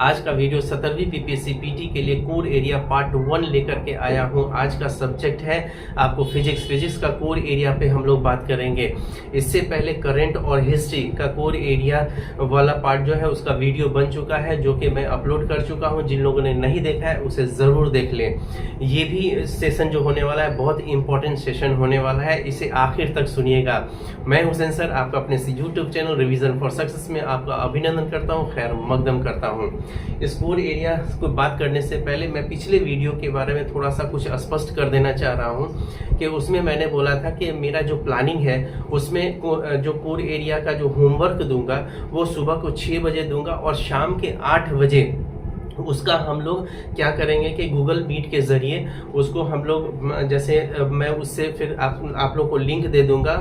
आज का video 17वीं PPSC PT के लिए कोर एरिया पार्ट 1 लेकर के आया हूं। आज का सब्जेक्ट है आपको फिजिक्स का कोर एरिया पे हम लोग बात करेंगे। इससे पहले करंट और हिस्ट्री का कोर एरिया वाला पार्ट जो है उसका वीडियो बन चुका है, जो कि मैं अपलोड कर चुका हूं। जिन लोगों ने नहीं देखा है उसे ज़रूर देख लें। ये भी सेशन जो होने वाला है बहुत इंपॉर्टेंट सेशन होने वाला है, इसे आखिर तक सुनिएगा। मैं हुसैन सर आपका अपने YouTube channel revision for success में आपका अभिनंदन करता हूं, खैर मकदम करता हूं। इस कोर एरिया को बात करने से पहले मैं पिछले वीडियो के बारे में थोड़ा सा कुछ स्पष्ट कर देना चाह रहा हूं कि उसमें मैंने बोला था कि मेरा जो प्लानिंग है उसमें जो कोर एरिया का जो होमवर्क दूंगा वो सुबह को 6 बजे दूंगा और शाम के 8 बजे उसका हम लोग क्या करेंगे कि गूगल मीट के ज़रिए उसको हम लोग जैसे मैं उससे फिर आप लोग को लिंक दे दूंगा।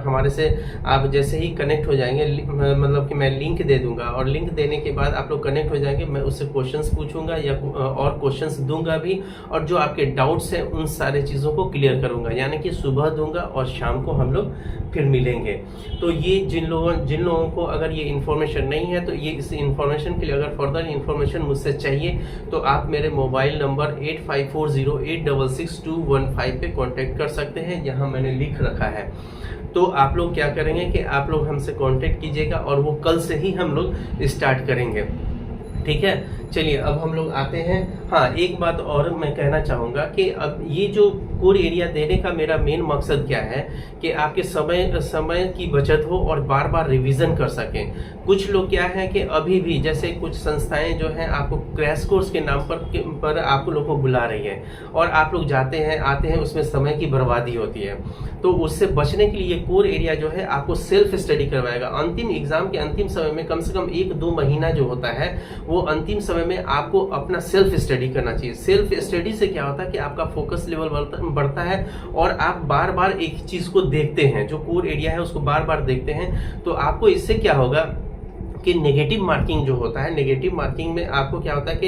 हमारे से आप जैसे ही कनेक्ट हो जाएंगे, मतलब कि मैं लिंक दे दूंगा और लिंक देने के बाद आप लोग कनेक्ट हो जाएंगे। मैं उससे क्वेश्चंस पूछूंगा या और क्वेश्चंस दूंगा भी, और जो आपके डाउट्स हैं उन सारे चीज़ों को क्लियर करूंगा, यानी कि सुबह दूंगा और शाम को हम लोग फिर मिलेंगे। तो ये जिन लोगों को अगर ये इन्फॉर्मेशन नहीं है तो ये इस इन्फॉर्मेशन के लिए अगर फर्दर इन्फॉर्मेशन मुझसे चाहिए तो आप मेरे मोबाइल नंबर 8540866215 पे कांटेक्ट कर सकते हैं, यहाँ मैंने लिख रखा है। तो आप लोग क्या करेंगे कि आप लोग हमसे कांटेक्ट कीजिएगा और वो कल से ही हम लोग स्टार्ट करेंगे, ठीक है। चलिए अब हम लोग आते हैं। हाँ, एक बात और मैं कहना चाहूँगा कि अब ये जो कोर एरिया देने का मेरा मेन मकसद क्या है कि आपके समय की बचत हो और बार बार रिवीजन कर सकें। कुछ लोग क्या है कि अभी भी जैसे कुछ संस्थाएं जो हैं आपको क्रैश कोर्स के नाम पर आप लोग को बुला रही है और आप लोग जाते हैं आते हैं, उसमें समय की बर्बादी होती है। तो उससे बचने के लिए कोर एरिया जो है आपको सेल्फ स्टडी करवाएगा। अंतिम एग्जाम के अंतिम समय में कम से कम 1-2 महीना जो होता है वो अंतिम समय में आपको अपना सेल्फ स्टडी करना चाहिए। सेल्फ स्टडी से क्या होता है कि आपका फोकस लेवल बढ़ता है और आप बार बार एक चीज को देखते हैं, जो कोर एरिया है उसको बार बार देखते हैं। तो आपको इससे क्या होगा कि नेगेटिव मार्किंग जो होता है, नेगेटिव मार्किंग में आपको क्या होता है कि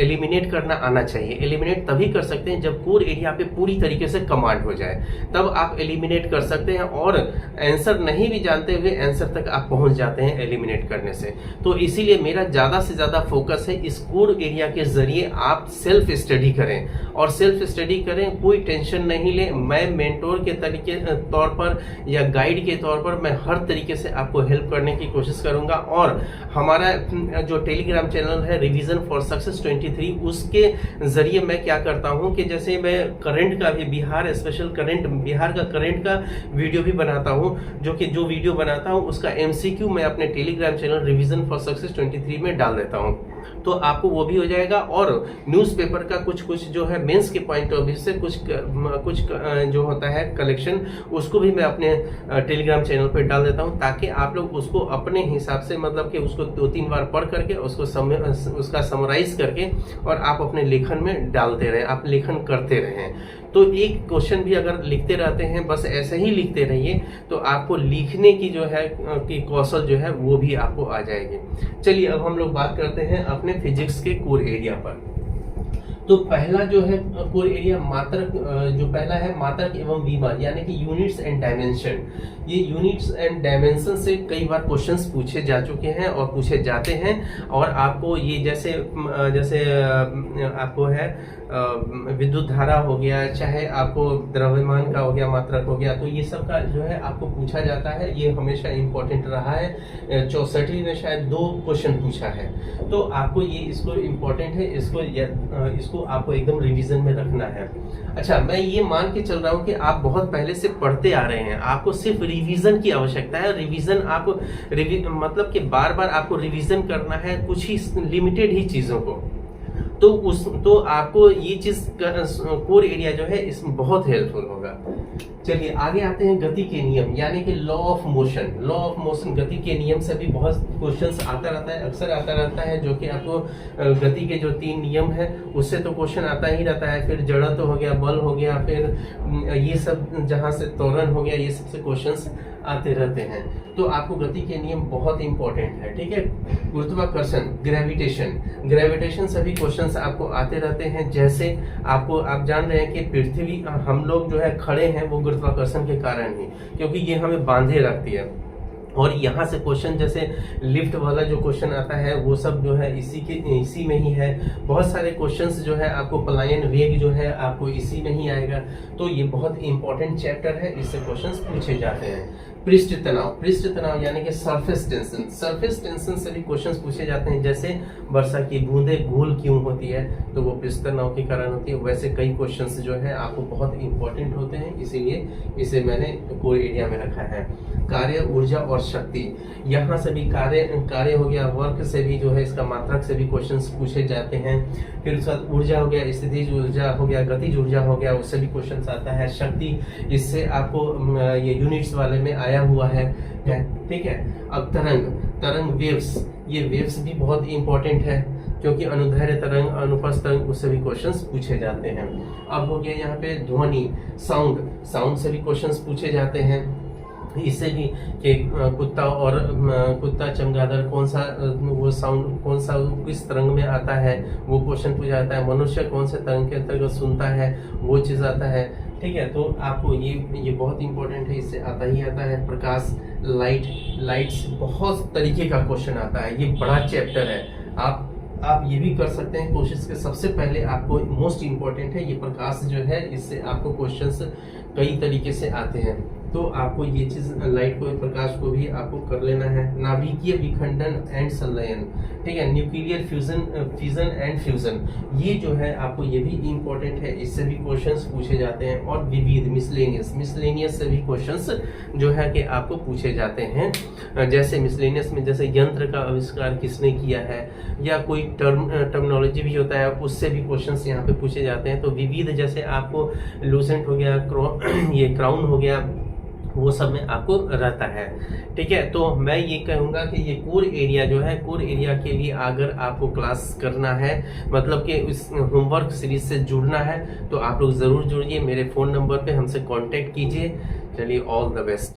एलिमिनेट करना आना चाहिए। एलिमिनेट तभी कर सकते हैं जब कोर एरिया पे पूरी तरीके से कमांड हो जाए, तब आप एलिमिनेट कर सकते हैं और आंसर नहीं भी जानते हुए आंसर तक आप पहुंच जाते हैं एलिमिनेट करने से। तो इसीलिए मेरा ज़्यादा से ज़्यादा फोकस है इस कोर एरिया के जरिए आप सेल्फ स्टडी करें और सेल्फ स्टडी करें, कोई टेंशन नहीं लें। मैं मेंटोर के तौर पर या गाइड के तौर पर मैं हर तरीके से आपको हेल्प करने की कोशिश करूंगा। और हमारा जो टेलीग्राम चैनल है रिवीजन फॉर सक्सेस 23, उसके जरिए मैं क्या करता हूं कि जैसे मैं करंट का भी बिहार का करंट का वीडियो भी बनाता हूं, जो वीडियो बनाता हूं उसका MCQ मैं अपने Telegram channel revision for success 23 में डाल देता हूं, तो आपको वो भी हो जाएगा। और न्यूज़पेपर का कुछ जो है मेंस के पॉइंट ऑफ व्यू से कुछ जो होता है कलेक्शन, उसको भी मैं अपने टेलीग्राम चैनल पर डाल देता हूं, ताकि आप लोग उसको अपने हिसाब से मतलब कि उसको 2-3 बार पढ़ करके उसका समराइज करके और आप अपने लेखन में डालते रहें, आप लेखन करते रहें। तो एक क्वेश्चन भी अगर लिखते रहते हैं, बस ऐसे ही लिखते रहिए, तो आपको लिखने की जो है कि कौशल जो है वो भी आपको आ जाएगी। चलिए अब हम लोग बात करते हैं अपने फिजिक्स के कोर एरिया पर। तो पहला जो है कोर एरिया पहला है मात्रक एवं विमा, यानी कि यूनिट्स एंड डायमेंशन। ये यूनिट्स एंड डायमेंशन से कई बार क्वेश्चंस पूछे जा चुके हैं और पूछे जाते हैं, और आपको ये जैसे आपको है विद्युत धारा हो गया, चाहे आपको द्रव्यमान का हो गया, मात्रक हो गया, तो ये सब का जो है आपको पूछा जाता है। ये हमेशा इम्पोर्टेंट रहा है। 64 में शायद 2 क्वेश्चन पूछा है, तो आपको ये इसको इम्पोर्टेंट है, इसको आपको एकदम रिवीजन में रखना है। अच्छा, मैं ये मान के चल रहा हूँ कि आप बहुत पहले से पढ़ते आ रहे हैं, आपको सिर्फ रिवीजन की आवश्यकता है। रिवीजन आपको मतलब कि बार बार आपको रिवीजन करना है कुछ ही लिमिटेड ही चीजों को, तो आपको ये चीज कोर एरिया जो है इसमें बहुत हेल्पफुल होगा। चलिए आगे आते हैं गति के नियम, यानी कि लॉ ऑफ मोशन। गति के नियम से भी बहुत क्वेश्चंस आता रहता है, अक्सर आता रहता है, जो कि आपको गति के जो 3 नियम है उससे तो क्वेश्चन आता ही रहता है। फिर जड़त्व हो गया, बल हो गया, फिर ये सब जहां से त्वरण हो गया, ये सबसे क्वेश्चंस आते रहते हैं। तो आपको गति के नियम बहुत इंपॉर्टेंट है, ठीक है। गुरुत्वाकर्षण, ग्रेविटेशन सभी क्वेश्चंस आपको आते रहते हैं। जैसे आप जान रहे हैं कि पृथ्वी, हम लोग जो है खड़े हैं वो गुरुत्वाकर्षण के कारण ही, क्योंकि ये हमें बांधे रखती है। और यहाँ से क्वेश्चन जैसे लिफ्ट वाला जो क्वेश्चन आता है वो सब जो है इसी में ही है। बहुत सारे क्वेश्चंस जो है आपको पलायन वेग जो है आपको इसी में ही आएगा। तो ये बहुत इंपॉर्टेंट चैप्टर है, इससे क्वेश्चंस पूछे जाते हैं। पृष्ठ तनाव यानी कि सरफेस टेंशन से भी क्वेश्चंस पूछे जाते हैं। जैसे वर्षा की बूंदें गोल क्यों होती है, तो वो पृष्ठ तनाव के कारण होती है। वैसे कई क्वेश्चंस जो है आपको बहुत इंपॉर्टेंट होते हैं, इसीलिए इसे मैंने कोर एरिया में रखा है। कार्य, ऊर्जा और शक्ति, यहाँ से भी कार्य हो गया, वर्क से भी जो है इसका मात्रक से भी क्वेश्चंस पूछे जाते हैं। फिर उसके बाद ऊर्जा हो गया, स्थितिज ऊर्जा हो गया, गतिज ऊर्जा हो गया, उससे भी क्वेश्चंस आता है। शक्ति, इससे आपको ये यूनिट्स वाले में आया हुआ है, ठीक है। अब तरंग वेव्स, ये वेव्स भी बहुत इंपॉर्टेंट है क्योंकि अनुदैर्ध्य तरंग, अनुप्रस्थ तरंग, उससे भी क्वेश्चंस पूछे जाते हैं। अब हो गया यहाँ पे ध्वनि, साउंड से भी क्वेश्चंस पूछे जाते हैं। इससे भी कि कुत्ता चमगादड़ कौन सा वो साउंड कौन सा किस तरंग में आता है, वो क्वेश्चन पूछा जाता है। मनुष्य कौन से तरंग के अंतर्गत सुनता है, वो चीज़ आता है, ठीक है। तो आपको ये बहुत इंपॉर्टेंट है, इससे आता है। प्रकाश, लाइट्स, बहुत तरीके का क्वेश्चन आता है, ये बड़ा चैप्टर है। आप ये भी कर सकते हैं कोशिश के। सबसे पहले आपको मोस्ट इम्पोर्टेंट है ये प्रकाश जो है, इससे आपको क्वेश्चंस कई तरीके से आते हैं। तो आपको ये चीज़ लाइट को, प्रकाश को भी आपको कर लेना है। नाभिकीय विखंडन एंड संलयन, ठीक है। न्यूक्लियर फिजन एंड फ्यूजन, ये जो है आपको ये भी इम्पोर्टेंट है, इससे भी क्वेश्चंस पूछे जाते हैं। और विविध, मिसलेनियस से भी क्वेश्चंस जो है कि आपको पूछे जाते हैं। जैसे मिसलेनियस में जैसे यंत्र का आविष्कार किसने किया है, या कोई टर्मिनोलॉजी भी होता है, उससे भी क्वेश्चंस यहाँ पे पूछे जाते हैं। तो विविध जैसे आपको लूसेंट हो गया, ये क्राउन हो गया, वो सब में आपको रहता है, ठीक है। तो मैं ये कहूँगा कि ये कोर एरिया जो है, कोर एरिया के लिए अगर आपको क्लास करना है, मतलब कि इस होमवर्क सीरीज से जुड़ना है, तो आप लोग ज़रूर जुड़िए। मेरे फ़ोन नंबर पे हमसे कांटेक्ट कीजिए। चलिए, ऑल द बेस्ट।